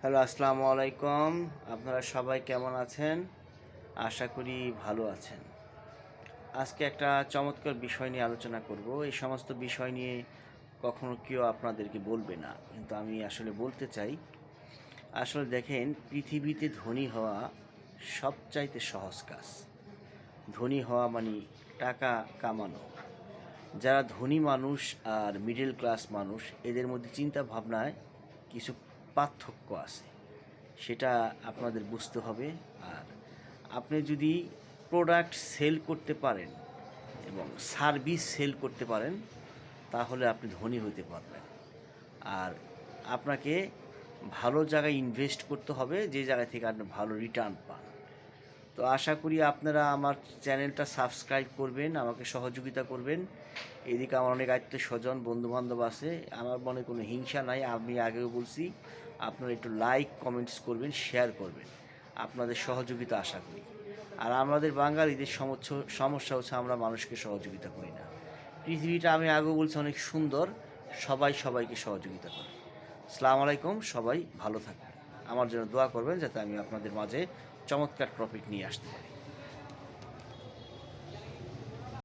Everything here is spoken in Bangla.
হ্যালো, আসসালামু আলাইকুম। আপনারা সবাই কেমন আছেন? আশা করি ভালো আছেন। আজকে একটা চমৎকার বিষয় নিয়ে আলোচনা করব। এই সমস্ত বিষয় নিয়ে কখনো কেউ আপনাদেরকে বলবে না, কিন্তু আমি আসলে বলতে চাই। আসলে দেখেন, পৃথিবীতে ধনী হওয়া সবচাইতে সহজ কাজ। ধনী হওয়া মানে টাকা কামানো। যারা ধনী মানুষ আর মিডল ক্লাস মানুষ, এদের মধ্যে চিন্তা ভাবনায় কিছু পার্থক্য আছে। সেটা আপনাদের বুঝতে হবে। আর আপনি যদি প্রোডাক্ট সেল করতে পারেন এবং সার্ভিস সেল করতে পারেন, তাহলে আপনি ধনী হতে পারবেন। আর আপনাকে ভালো জায়গায় ইনভেস্ট করতে হবে, যে জায়গা থেকে আপনি ভালো রিটার্ন পান। তো আশা করি আপনারা আমার চ্যানেলটা সাবস্ক্রাইব করবেন, আমাকে সহযোগিতা করবেন। এদিকে আমার অনেক আত্মীয়স্বজন বন্ধুবান্ধব আছে, আমার মনে কোনো হিংসা নাই। আমি আগেও বলছি, আপনারা একটু লাইক কমেন্টস করবেন, শেয়ার করবেন। আপনাদের সহযোগিতা আশা করি। আর আমাদের বাঙালিদের সমস্যা হচ্ছে আমরা মানুষকে সহযোগিতা করি না। পৃথিবীটা আমি আগেও বলছি অনেক সুন্দর, সবাই সবাইকে সহযোগিতা করে। আসসালামু আলাইকুম, সবাই ভালো থাকবেন। আমার জন্য দোয়া করবেন যাতে আমি আপনাদের মাঝে চমৎকার টপিক নিয়ে আসতে পারি।